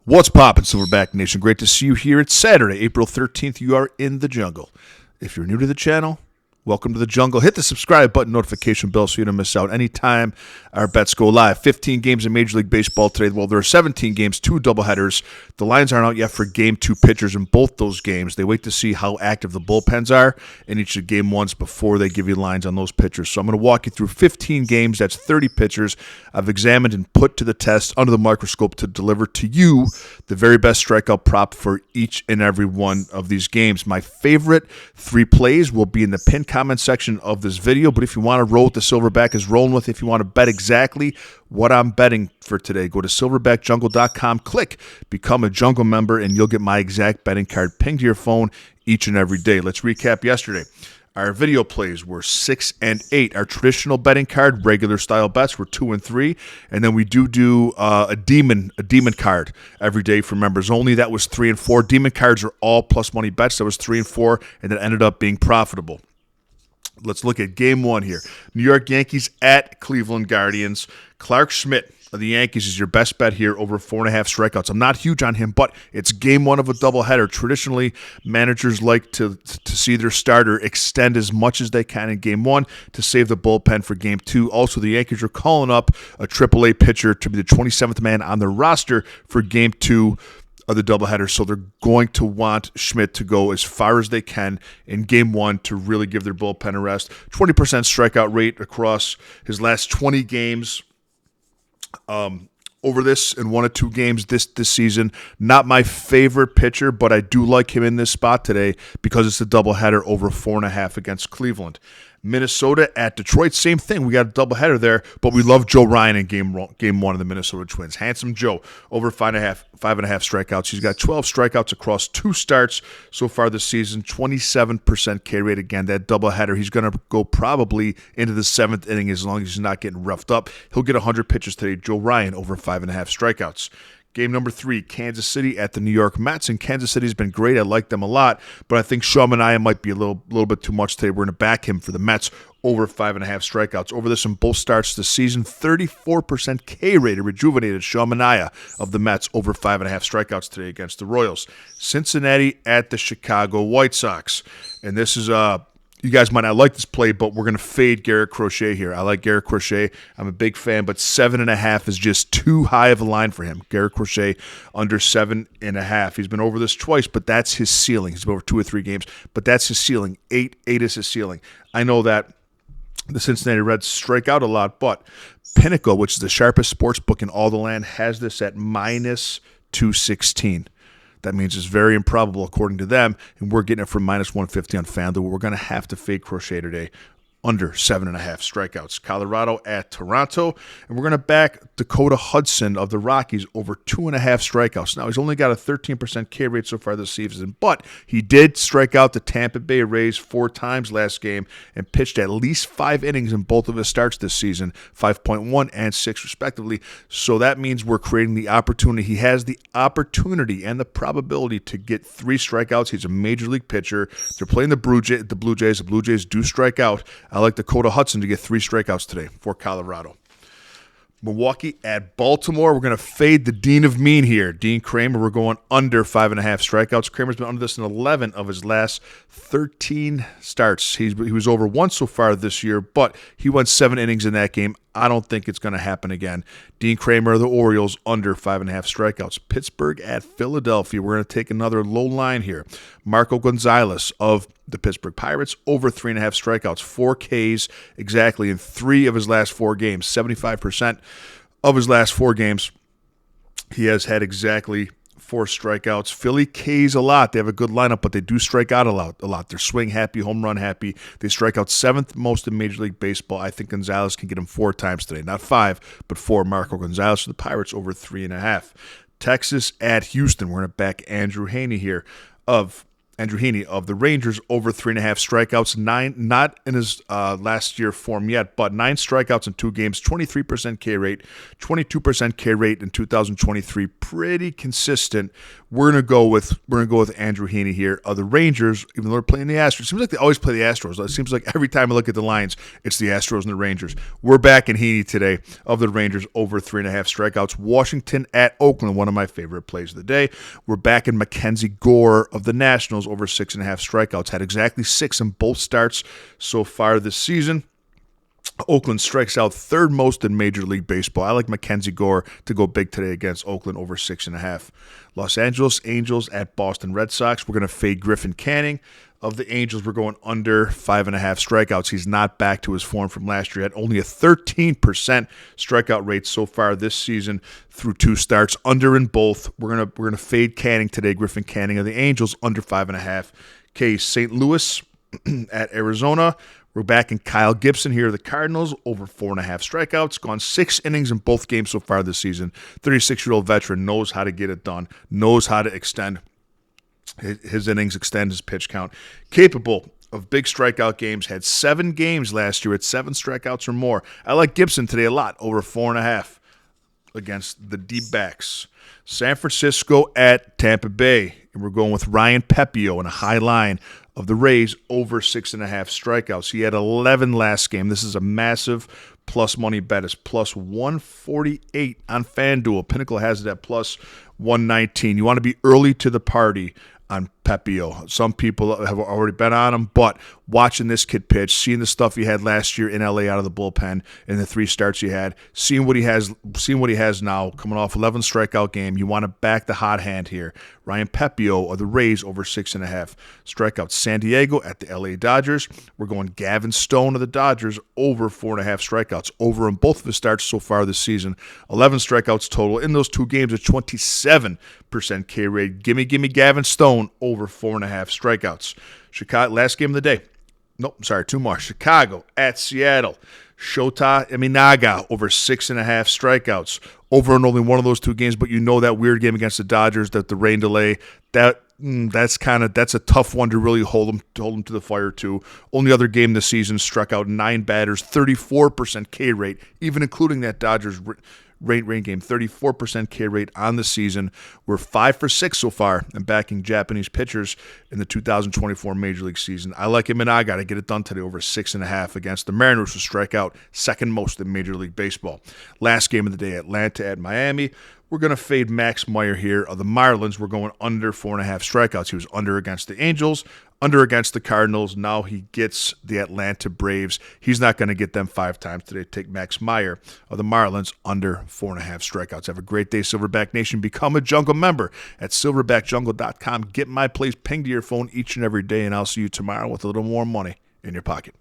What's poppin', Silverback Nation? Great to see you here. It's Saturday, April 13th. You are in the jungle. If you're new to the channel, welcome to the jungle. Hit the subscribe button, notification bell so you don't miss out anytime our bets go live. 15 games in Major League Baseball today. Well, there are 17 games, 2 doubleheaders. The lines aren't out yet for Game 2 pitchers in both those games. They wait to see how active the bullpens are in each of Game 1s before they give you lines on those pitchers. So I'm going to walk you through 15 games. That's 30 pitchers I've examined and put to the test under the microscope to deliver to you the very best strikeout prop for each and every one of these games. My favorite 3 plays will be in the pinned comment section of this video, but if you want to roll with the Silverback is rolling with, if you want to bet exactly what I'm betting for today, go to silverbackjungle.com, click become a jungle member, and you'll get my exact betting card pinged to your phone each and every day. Let's recap yesterday. Our video plays were 6 and 8. Our traditional betting card, regular style bets, were 2 and 3. And then we do a demon card every day for members only. That was 3 and 4. Demon cards are all plus money bets. That was 3 and 4, and that ended up being profitable. Let's look at Game 1 here. New York Yankees at Cleveland Guardians. Clark Schmidt of the Yankees is your best bet here, over 4.5 strikeouts. I'm not huge on him, but it's Game 1 of a doubleheader. Traditionally, managers like to see their starter extend as much as they can in Game 1 to save the bullpen for Game 2. Also, the Yankees are calling up a AAA pitcher to be the 27th man on their roster for Game 2 of the doubleheader, so they're going to want Schmidt to go as far as they can in Game 1 to really give their bullpen a rest. 20% strikeout rate across his last 20 games over this in 1 or 2 games this season. Not my favorite pitcher, but I do like him in this spot today because it's a doubleheader over 4.5 against Cleveland. Minnesota at Detroit, same thing. We got a doubleheader there, but we love Joe Ryan in Game 1 of the Minnesota Twins. Handsome Joe, over 5.5 strikeouts. He's got 12 strikeouts across 2 starts so far this season, 27% K rate. Again, that doubleheader, he's going to go probably into the 7th inning as long as he's not getting roughed up. He'll get 100 pitches today. Joe Ryan, over 5.5 strikeouts. Game number 3, Kansas City at the New York Mets. And Kansas City's been great. I like them a lot, but I think Sean Manaea might be a little bit too much today. We're going to back him for the Mets, over 5.5 strikeouts. Over this in both starts this season, 34% K rated, rejuvenated Sean Manaea of the Mets, over 5.5 strikeouts today against the Royals. Cincinnati at the Chicago White Sox. And this is you guys might not like this play, but we're going to fade Garrett Crochet here. I like Garrett Crochet. I'm a big fan, but 7.5 is just too high of a line for him. Garrett Crochet under 7.5. He's been over this twice, but that's his ceiling. He's been over 2 or 3 games, but that's his ceiling. 8 is his ceiling. I know that the Cincinnati Reds strike out a lot, but Pinnacle, which is the sharpest sports book in all the land, has this at minus 216. That means it's very improbable according to them, and we're getting it for minus 150 on FanDuel. We're going to have to fade Crochet today, under 7.5 strikeouts. Colorado at Toronto, and we're going to back Dakota Hudson of the Rockies, over 2.5 strikeouts. Now, he's only got a 13% K rate so far this season, but he did strike out the Tampa Bay Rays 4 times last game and pitched at least 5 innings in both of his starts this season, 5.1 and 6 respectively. So that means we're creating the opportunity. He has the opportunity and the probability to get 3 strikeouts. He's a major league pitcher. They're playing the Blue Jays. The Blue Jays do strike out. I like Dakota Hudson to get 3 strikeouts today for Colorado. Milwaukee at Baltimore. We're going to fade the Dean of Mean here, Dean Kramer. We're going under 5.5 strikeouts. Kramer's been under this in 11 of his last 13 starts. He was over once so far this year, but he went 7 innings in that game. I don't think it's going to happen again. Dean Kramer of the Orioles, under 5.5 strikeouts. Pittsburgh at Philadelphia. We're going to take another low line here. Marco Gonzalez of the Pittsburgh Pirates, over 3.5 strikeouts, 4 Ks exactly in 3 of his last 4 games. 75% of his last 4 games, he has had exactly 4 strikeouts. Philly K's a lot. They have a good lineup, but they do strike out a lot. They're swing happy, home run happy. They strike out 7th most in Major League Baseball. I think Gonzalez can get him 4 times today. Not 5, but 4. Marco Gonzalez for the Pirates, over 3.5. Texas at Houston. We're going to back Andrew Haney here of Andrew Heaney of the Rangers, over 3.5 strikeouts. Not in his last year form yet, but 9 strikeouts in 2 games, 23% K rate, 22% K rate in 2023. Pretty consistent. We're gonna go with Andrew Heaney here of the Rangers, even though they're playing the Astros. It seems like they always play the Astros. It seems like every time I look at the lines, it's the Astros and the Rangers. We're back in Heaney today of the Rangers, over 3.5 strikeouts. Washington at Oakland, one of my favorite plays of the day. We're back in Mackenzie Gore of the Nationals, over 6.5 strikeouts. Had exactly 6 in both starts so far this season. Oakland strikes out third most in Major League Baseball. I like Mackenzie Gore to go big today against Oakland, over 6.5. Los Angeles Angels at Boston Red Sox. We're going to fade Griffin Canning of the Angels. We're going under 5.5 strikeouts. He's not back to his form from last year. Had only a 13% strikeout rate so far this season through 2 starts. Under in both. We're gonna fade Canning today. Griffin Canning of the Angels, under 5.5 Ks. St. Louis at Arizona. We're back in Kyle Gibson here of the Cardinals, over 4.5 strikeouts. Gone 6 innings in both games so far this season. 36-year-old veteran, knows how to get it done, knows how to extend his innings, extend his pitch count. Capable of big strikeout games. Had 7 games last year at 7 strikeouts or more. I like Gibson today a lot, over 4.5 against the D-backs. San Francisco at Tampa Bay. And we're going with Ryan Pepio in a high line of the Rays, over 6.5 strikeouts. He had 11 last game. This is a massive plus money bet. It's plus 148 on FanDuel. Pinnacle has it at plus 119. You want to be early to the party on Pepio. Some people have already been on him, but watching this kid pitch, seeing the stuff he had last year in LA out of the bullpen in the 3 starts he had, seeing what he has now, coming off 11 strikeout game, you want to back the hot hand here. Ryan Pepio of the Rays, over 6.5 strikeouts. San Diego at the LA Dodgers. We're going Gavin Stone of the Dodgers, over 4.5 strikeouts. Over in both of his starts so far this season. 11 strikeouts total in those 2 games, a 27% K rate. Gimme Gavin Stone, over 4.5 strikeouts. Chicago, last game of the day. Nope, sorry, 2 more. Chicago at Seattle. Shota Eminaga, over 6.5 strikeouts. Over in only one of those 2 games, but you know that weird game against the Dodgers, that the rain delay, that's a tough one to really hold him to the fire to. Only other game this season, struck out 9 batters, 34% K rate, even including that Dodgers rain game, 34% K rate on the season. We're 5 for 6 so far and backing Japanese pitchers in the 2024 Major League season. I like him, and I got to get it done today, over 6.5 against the Mariners, who strike out second most in Major League Baseball. Last game of the day, Atlanta at Miami. We're going to fade Max Meyer here of the Marlins. We're going under 4.5 strikeouts. He was under against the Angels, under against the Cardinals. Now he gets the Atlanta Braves. He's not going to get them 5 times today. Take Max Meyer of the Marlins, under 4.5 strikeouts. Have a great day, Silverback Nation. Become a Jungle member at silverbackjungle.com. Get my plays pinged to your phone each and every day, and I'll see you tomorrow with a little more money in your pocket.